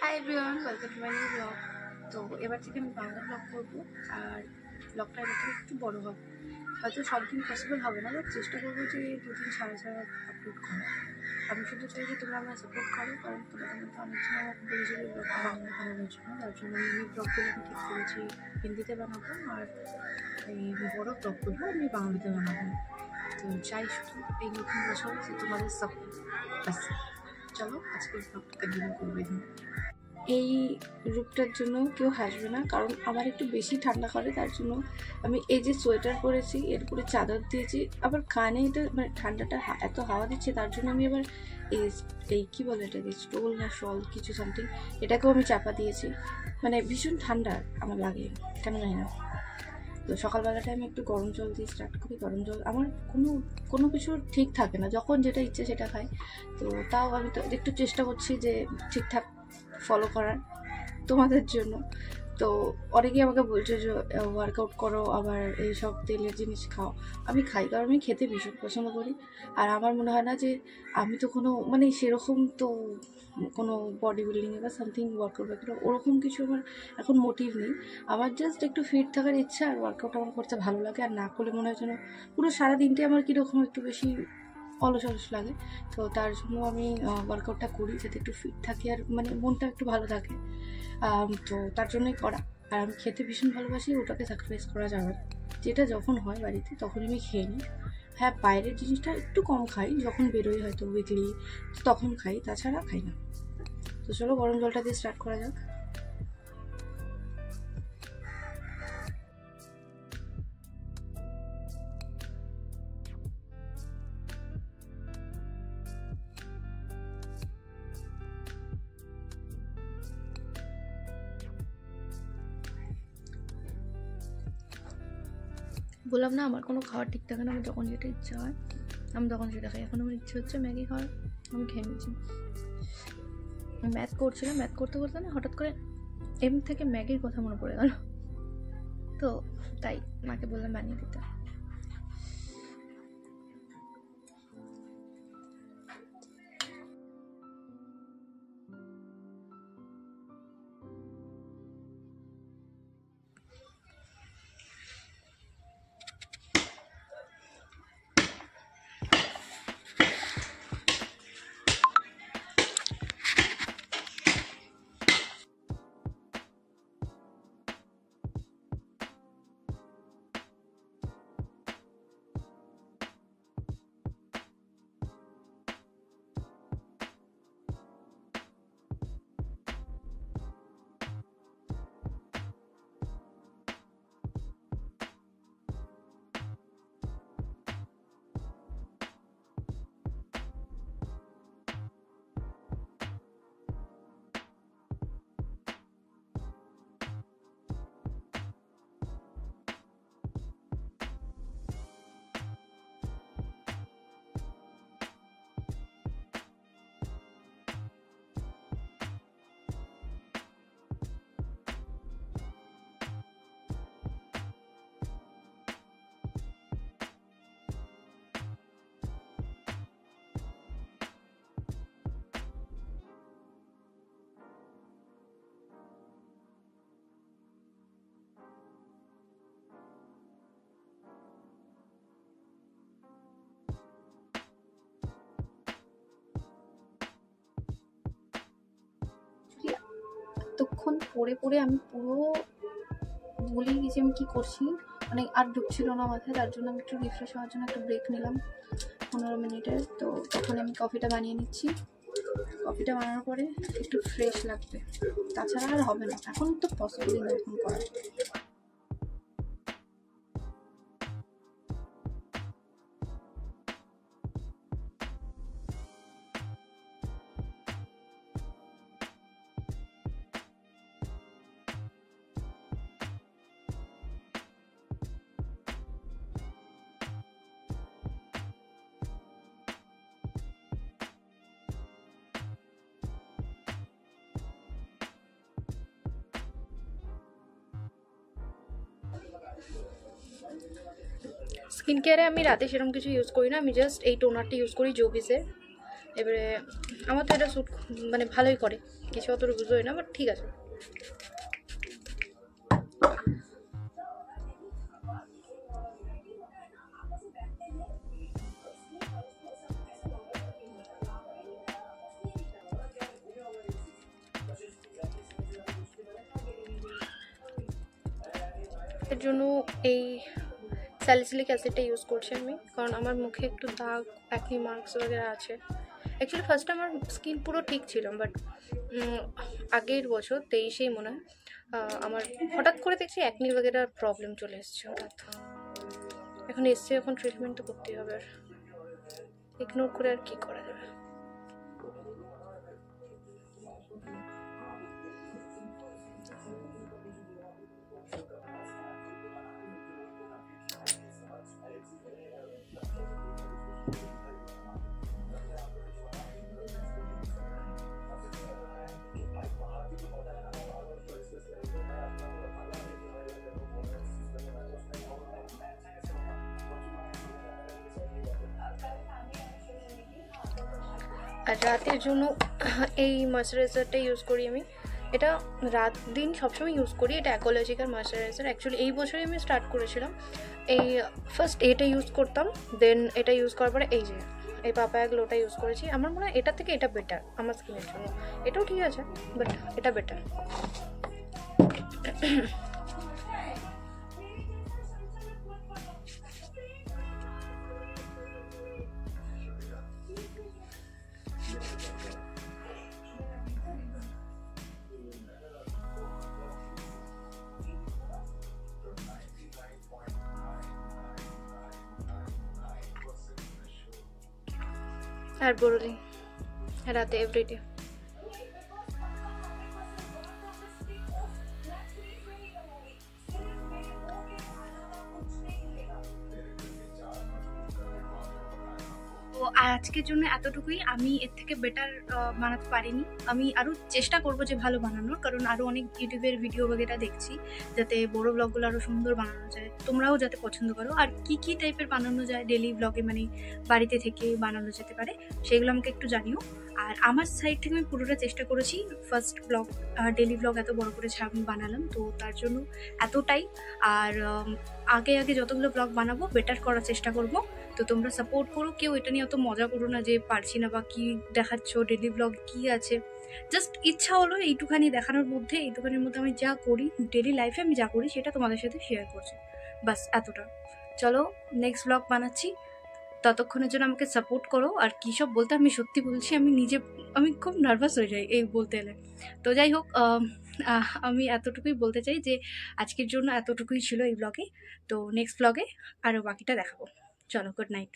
Hi everyone, welcome to my new blog. তো এবার থেকে আমি বাংলা ব্লগ করবো, আর ব্লগটা এবার থেকে একটু বড়ো হবে। হয়তো সব দিন পসিবল হবে না, বাট চেষ্টা করবো যে দুদিন ছাড়া ছাড়া আপলোড করা। আমি শুধু চাই যে তোমরা আমার সাপোর্ট করো, কারণ তোমাদের মধ্যে অনেকজন আমাকে বলেছিল এই ব্লগটা বাংলা বানানোর জন্য। তার জন্য আমি এই ব্লগগুলো আমি ঠিক করেছি হিন্দিতে বানাবো, আর এই বড়ো ব্লগগুলো আমি বাংলাতে বানাবো। তো চাই শুধু এই নতুন বছরে যে তোমাদের সাপোর্ট। ব্যাস, চলো আজকে ব্লগটা কন্টিনিউ করবো। এই রূপটার জন্য কেউ হাসবে না, কারণ আমার একটু বেশি ঠান্ডা করে। তার জন্য আমি এই যে সোয়েটার পরেছি, এর উপরে চাদর দিয়েছি, আবার কানে এটা মানে ঠান্ডাটা এত হাওয়া দিচ্ছে, তার জন্য আমি আবার এই কী বলে এটাকে, স্টোল না শল কিছু সামথিং, এটাকেও আমি চাপা দিয়েছি। মানে ভীষণ ঠান্ডা আমার লাগে, কেন জানি না। তো সকালবেলাটা আমি একটু গরম জল দিয়ে স্টার্ট করি। গরম জল আমার কোনো কিছু ঠিক থাকে না, যখন যেটা ইচ্ছে সেটা খাই। তো তাও আমি তো একটু চেষ্টা করছি যে ঠিকঠাক ফলো করার তোমাদের জন্য। তো অনেকেই আমাকে বলছে যে ওয়ার্কআউট করো, আবার এইসব তেলের জিনিস খাও। আমি খাই, কারণ আমি খেতে ভীষণ পছন্দ করি। আর আমার মনে হয় না যে আমি তো কোনো মানে সেরকম তো কোনো বডি বিল্ডিংয়ে বা সামথিং ওয়ার্কআউট বা ওরকম কিছু আমার এখন মোটিভ নেই। আমার জাস্ট একটু ফিট থাকার ইচ্ছা, আর ওয়ার্কআউট আমার করতে ভালো লাগে। আর না করলে মনে হয় যেন পুরো সারাদিনটাই আমার কীরকম একটু বেশি অলস অলস লাগে। তো তার জন্য আমি ওয়ার্কআউটটা করি, যাতে একটু ফিট থাকি আর মানে মনটা একটু ভালো থাকে। তো তার জন্যই করা। আর আমি খেতে ভীষণ ভালোবাসি, ওটাকে স্যাক্রিফাইস করা যাবে না। যেটা যখন হয় বাড়িতে তখনই আমি খেয়ে নিই। হ্যাঁ, বাইরের জিনিসটা একটু কম খাই, যখন বেরোই হয়তো উইকলি তখন খাই, তাছাড়া খাই না। তো চলো গরম জলটা দিয়ে স্টার্ট করা যাক। বললাম না, আমার কোনো খাওয়ার ঠিক থাকে না, আমার যখন যেটা ইচ্ছা হয় আমি তখন সেটা খাই। এখন আমার ইচ্ছে হচ্ছে ম্যাগি খাওয়ার, আমি খেয়ে নিচ্ছি। ম্যাথ করছিলাম, ম্যাথ করতে করতে না হঠাৎ করে এম থেকে ম্যাগির কথা মনে পড়ে গেল। তো তাই মাকে বললাম বানিয়ে দিতে। এতক্ষণ পড়ে পড়ে আমি পুরো ভুলেই গেছি আমি কী করছি, মানে আর ঢুকছিল না মাথায়। তার জন্য আমি একটু রিফ্রেশ হওয়ার জন্য একটু ব্রেক নিলাম 15 মিনিটের। তো তখন আমি কফিটা বানিয়ে নিচ্ছি। কফিটা বানানোর পরে একটু ফ্রেশ লাগবে, তাছাড়া আর হবে না। এখন তো পসিবলই না এখন করা। স্কিন কেয়ারে আমি রাতে সেরকম কিছু ইউজ করি না, আমি জাস্ট এই টোনারটা ইউজ করি জোবিসের। এবারে আমার তো এটা স্যুট মানে ভালোই করে, কিছু অত বুঝোই না, বাট ঠিক আছে। এর জন্য এই স্যালিসিলিক অ্যাসিডটা ইউজ করছি আমি, কারণ আমার মুখে একটু দাগ, অ্যাকনি মার্কস वगैरह আছে। অ্যাকচুয়ালি ফার্স্টে আমার স্কিন পুরো ঠিক ছিল, বাট আগের বছর 23-এই মনে হয় আমার হঠাৎ করে দেখছি অ্যাকনি वगैरह প্রবলেম চলে এসছে হঠাৎ। এখন এসছে, এখন ট্রিটমেন্ট তো করতেই হবে, আর ইগনোর করে আর কী করা যাবে। আর রাতের জন্য এই ময়শ্চারাইজারটা ইউজ করি আমি। এটা রাত দিন সবসময় ইউজ করি, এটা অ্যাকোলজিক্যাল ময়শ্চারাইজার। অ্যাকচুয়ালি এই বছরই আমি স্টার্ট করেছিলাম। এই ফার্স্ট এটা ইউজ করতাম, দেন এটা ইউজ করার পরে এই যে এই পাপায়া গ্লোটা ইউজ করেছি। আমার মনে হয় এটা থেকে এটা বেটার আমার স্কিনের জন্য। এটাও ঠিক আছে, বাট এটা বেটার। আর বোরোলিন রাতে এভরিডে। তো আজকের জন্য এতটুকুই। আমি এর থেকে বেটার বানাতে পারিনি। আমি আরও চেষ্টা করব যে ভালো বানানোর, কারণ আরও অনেক ইউটিউবের ভিডিও वगैरह দেখছি যাতে বড় ব্লগগুলো আরও সুন্দর বানানো যায়, তোমরাও যাতে পছন্দ করো। আর কি কি টাইপের বানানো যায় ডেলি ব্লগে, মানে বাড়িতে থেকে বানানো যেতে পারে, সেগুলো আমাকে একটু জানিও। আর আমার সাইড থেকে আমি পুরোটা চেষ্টা করেছি। ফার্স্ট ব্লগ, ডেলি ব্লগ এত বড় করে বানালাম, তো তার জন্য এতটাই। আর আগে আগে যতগুলো ব্লগ বানাবো বেটার করার চেষ্টা করব। তো তোমরা সাপোর্ট করো, কেউ এটা নিয়ে অত মজা করো না যে পারছি না বা কি দেখাচ্ছ ডেলি ব্লগ কি আছে। জাস্ট ইচ্ছা হলো এইটুখানি দেখানোর মধ্যে, এইটুখানির মধ্যে আমি যা করি ডেলি লাইফে, আমি যা করি সেটা তোমাদের সাথে শেয়ার করছি, বাস এতটা। চলো নেক্সট ব্লগ বানাচ্ছি, ততক্ষণের জন্য আমাকে সাপোর্ট করো। আর কী সব বলতে, আমি সত্যি বলছি, আমি খুব নার্ভাস হয়ে যাই এই বলতে এলে। তো যাই হোক, আমি এতটুকুই বলতে চাই যে আজকের জন্য এতটুকুই ছিল এই ব্লগে। তো নেক্সট ব্লগে আরও বাকিটা দেখাবো। চলো, গুড নাইট।